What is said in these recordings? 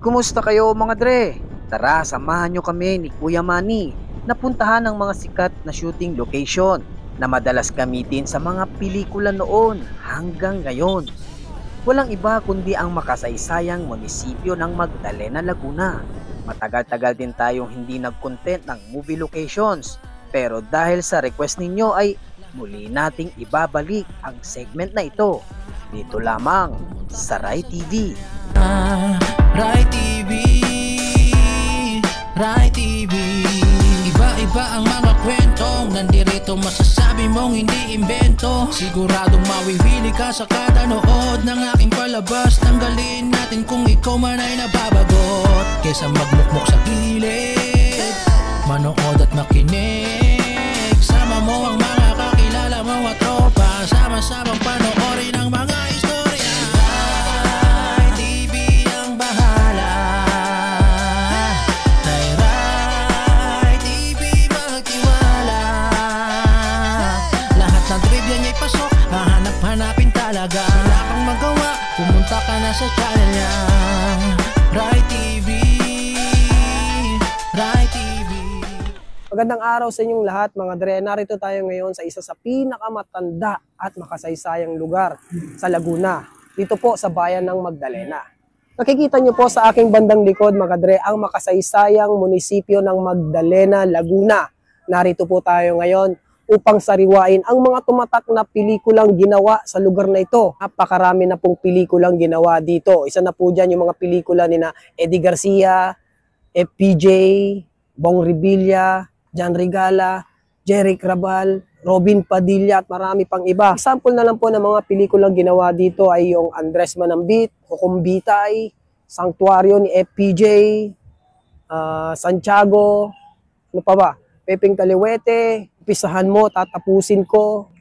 Kumusta kayo mga dre? Tara, samahan nyo kami ni Kuya Manny na puntahan ang mga sikat na shooting location na madalas gamitin sa mga pelikula noon hanggang ngayon. Walang iba kundi ang makasaysayang munisipyo ng Magdalena, Laguna. Matagal-tagal din tayong hindi nag-content ng movie locations, pero dahil sa request ninyo ay muli nating ibabalik ang segment na ito. Dito lamang sa Rai TV. Rai TV, Rai TV. Iba-iba ang mga kwentong nandirito, masasabi mong hindi imbento. Siguradong mawiwili ka sa kada nood ng aking palabas. Tanggalin natin kung ikaw man ay nababagot, kesa magmukmok sa gilid, manood at makinig. Sama mo ang mga kakilala mo at tropa, sama-samang panoorin ang mga istorya. Rai TV ang bahala, Rai TV magtiwala. Lahat ng trivia niya'y pasok, hahanap-hanapin talaga. Wala kang magawa, pumunta ka na sa channel niya. Rai TV, Rai TV. Magandang araw sa inyong lahat mga dre. Narito tayo ngayon sa isa sa pinakamatanda at makasaysayang lugar sa Laguna. Dito po sa bayan ng Magdalena. Nakikita nyo po sa aking bandang likod mga dre ang makasaysayang munisipyo ng Magdalena, Laguna. Narito po tayo ngayon upang sariwain ang mga tumatak na pelikulang ginawa sa lugar na ito. Napakarami na pong pelikulang ginawa dito. Isa na po dyan yung mga pelikula ni na Eddie Garcia, FPJ, Bong Revilla, John Regala, Jeric Rabal, Robin Padilla at marami pang iba. Example na lang po ng mga pelikulang ginawa dito ay yung Andres Manambit, Kukumbitay, Sanctuario ni FPJ, Santiago, ano pa ba? Pepeng Taliwete, Pisahan Mo, Tatapusin Ko.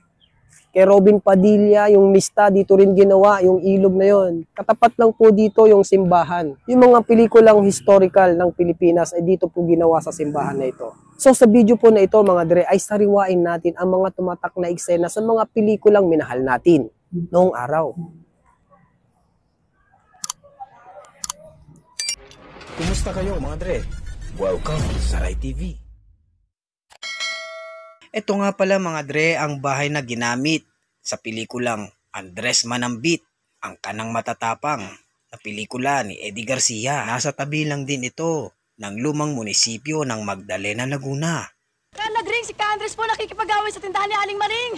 Kay Robin Padilla, yung Mista, dito rin ginawa, yung ilog na yon. Katapat lang po dito yung simbahan. Yung mga pelikulang historical ng Pilipinas ay dito po ginawa sa simbahan na ito. So sa video po na ito mga dre ay sariwain natin ang mga tumatak na eksena sa mga pelikulang minahal natin noong araw. Kumusta kayo mga dre? Welcome sa Rai TV. Ito nga pala mga dre ang bahay na ginamit sa pelikulang Andres Manambit, ang kanang matatapang na pelikula ni Eddie Garcia. Nasa tabi lang din ito ng lumang munisipyo ng Magdalena, Laguna. Nagring si Andres po nakikipag-away sa tindahan ni Aling Maring.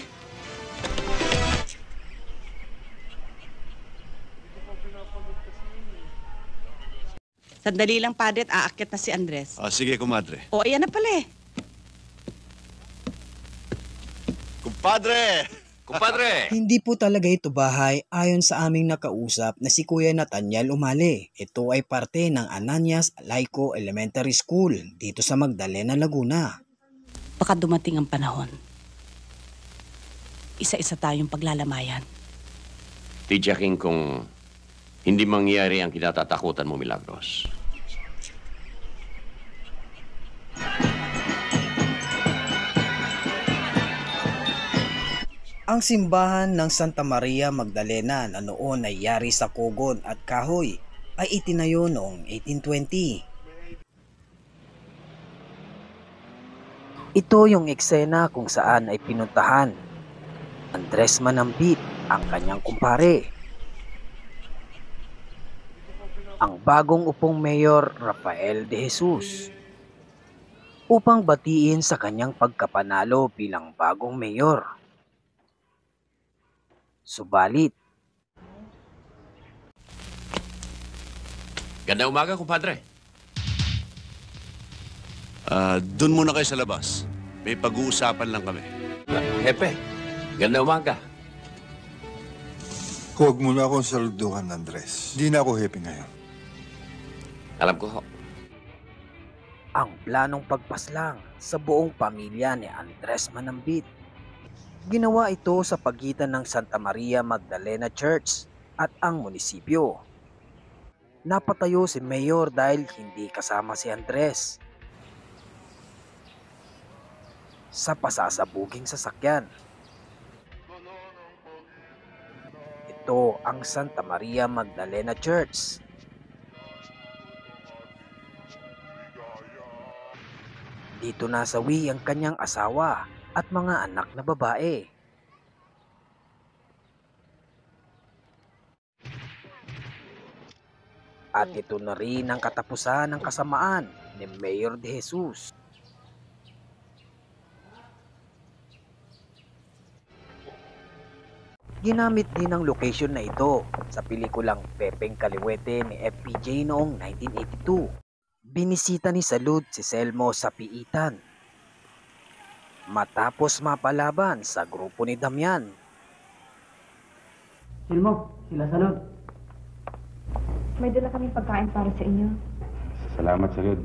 Sandali lang, padre, at aakyat na si Andres. Sige, kumadre. O, ayan na pala eh. Kumpadre! Kumpadre! Hindi po talaga ito bahay ayon sa aming nakausap na si Kuya Nathaniel Umali. Ito ay parte ng Ananias Laico Elementary School dito sa Magdalena, Laguna. Baka dumating ang panahon. Isa-isa tayong paglalamayan. Tiyaking kung hindi mangyari ang kinatatakutan mo, Milagros. Ang simbahan ng Santa Maria Magdalena na noon ay yari sa kugon at kahoy ay itinayo noong 1820. Ito yung eksena kung saan ay pinuntahan Andres Manambit ang kanyang kumpare, ang bagong upong mayor Rafael de Jesus, upang batiin sa kanyang pagkapanalo bilang bagong mayor. Subalit, Ganda umaga, kumpadre. Doon muna kayo sa labas. May pag-uusapan lang kami. Hepe, ganda umaga. Huwag mo na akong saluduhan, Andres. Di na ako happy ngayon. Alam ko ho. ang planong pagpaslang sa buong pamilya ni Andres Manambit. Ginawa ito sa pagitan ng Santa Maria Magdalena Church at ang munisipyo. Napatayo si Mayor dahil hindi kasama si Andres sa pasasabuging sasakyan. Ito ang Santa Maria Magdalena Church. Dito nasawi ang kanyang asawa at mga anak na babae. At ito na rin ang katapusan ng kasamaan ni Mayor De Jesus. Ginamit din ang location na ito sa pelikulang Pepeng Kaliwete ni FPJ noong 1982. Binisita ni Salud si Selmo sa piitan. Matapos mapalaban sa grupo ni Damian. Silmo, sila Salud. May dala kaming pagkain para sa inyo. Salamat, Salud.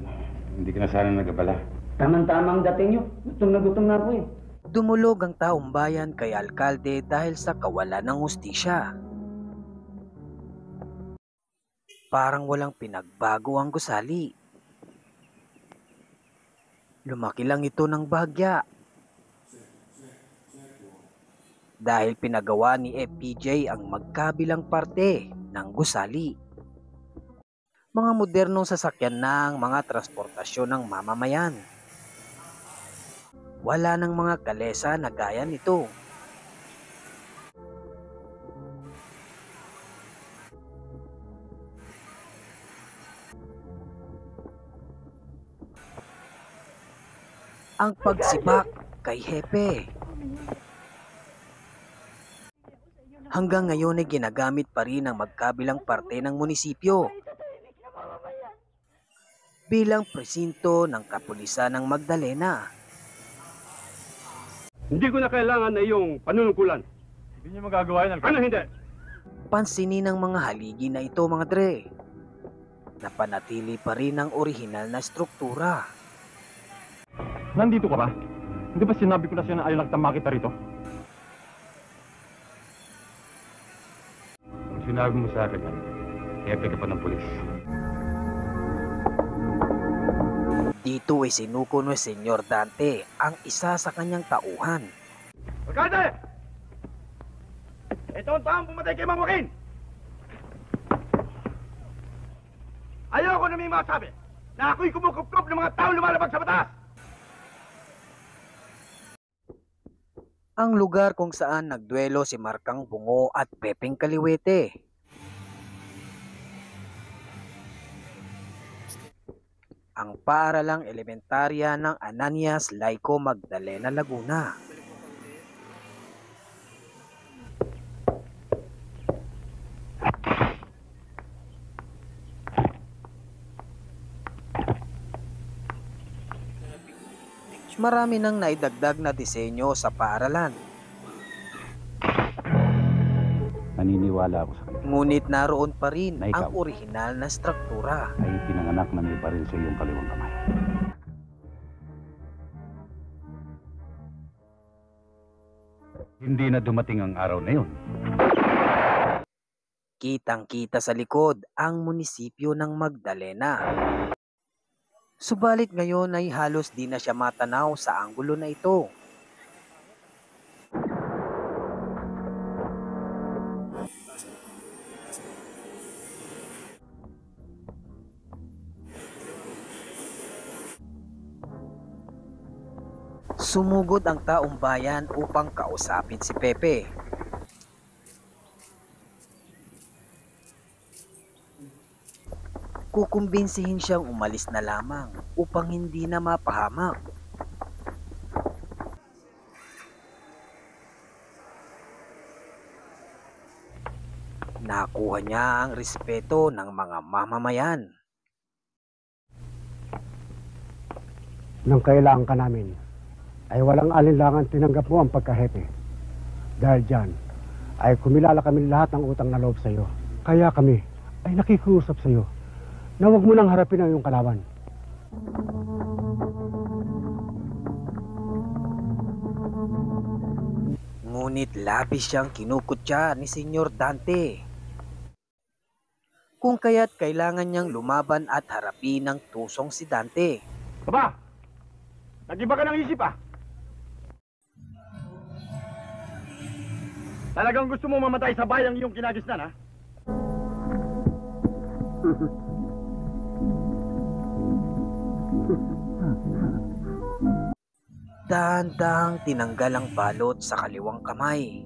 Hindi ka na sana nag-abala. Tamang-tamang dating nyo. Gutom na po eh. Dumulog ang taong bayan kay alkalde dahil sa kawalan ng hustisya. Parang walang pinagbago ang gusali. Lumaki lang ito ng bahagya. Dahil pinagawa ni FPJ ang magkabilang parte ng gusali. Mga modernong sasakyan na ang mga transportasyon ng mamamayan. Wala ng mga kalesa na gaya nito. Ang pagsibak kay Hepe. Hanggang ngayon ay ginagamit pa rin ang magkabilang parte ng munisipyo bilang presinto ng kapulisan ng Magdalena. Hindi ko na kailangan na iyong panunungkulan. Hindi niyo magagawa yan, Ano hindi? Pansinin ng mga haligi na ito, mga dre. Napanatili pa rin ang orihinal na struktura. Nandito ka ba? Hindi ba sinabi ko na siya na ayaw nagtama kita rito? Kung sinabi mo sa akin yan, hepe ka pa ng pulis. Dito ay sinuko ni Senyor Dante ang isa sa kanyang tauhan. Alkalde! Ito ang taong pumatay kay Mang Joaquin! Ayoko na may masabi na ako'y kumukup-kup ng mga taong lumalabag sa batas! Ang lugar kung saan nagduelo si Markang Bungo at Pepeng Kaliwete. Ang paaralang elementarya ng Ananias Laico Magdalena, Laguna. Marami nang naidagdag na disenyo sa paaralan. Naniniwala ako sa kanya. Ngunit naroon pa rin Na ang ikaw orihinal na struktura. ay pinanganak na may baril sa iyong kaliwang kamay. Hindi na dumating ang araw na yun. Kitang-kita sa likod ang munisipyo ng Magdalena. Subalit ngayon ay halos di na siya matanaw sa anggulo na ito. Sumugod ang taong bayan upang kausapin si Pepe. Kukumbinsihin siyang umalis na lamang upang hindi na mapahamak. Nakuha niya ang respeto ng mga mamamayan. Nang kailangan ka namin, ay walang alinlangan tinanggap mo ang pagkahepe. Dahil dyan, ay kumilala kami lahat ng utang na loob sa iyo. Kaya kami ay nakikiusap sa iyo na huwag mo nang harapin ang iyong kalaban. Ngunit labis siyang kinukutya ni Senyor Dante. Kung kaya't kailangan niyang lumaban at harapin ng tusong si Dante. Aba! Nag-iba ka ng isip ah! Talagang gusto mo mamatay sa bayang iyong kinagisnan ha? dahan-dahang tinanggal ang balot sa kaliwang kamay.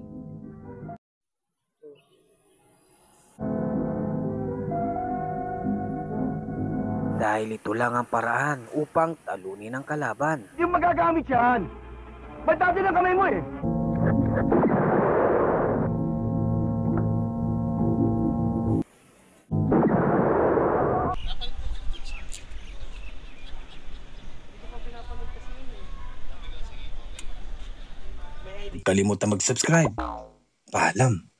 Dahil ito lang ang paraan upang talunin ang kalaban. Hindi mo magagamit yan. Matati ng kamay mo eh. Huwag kalimutan mag-subscribe. Paalam.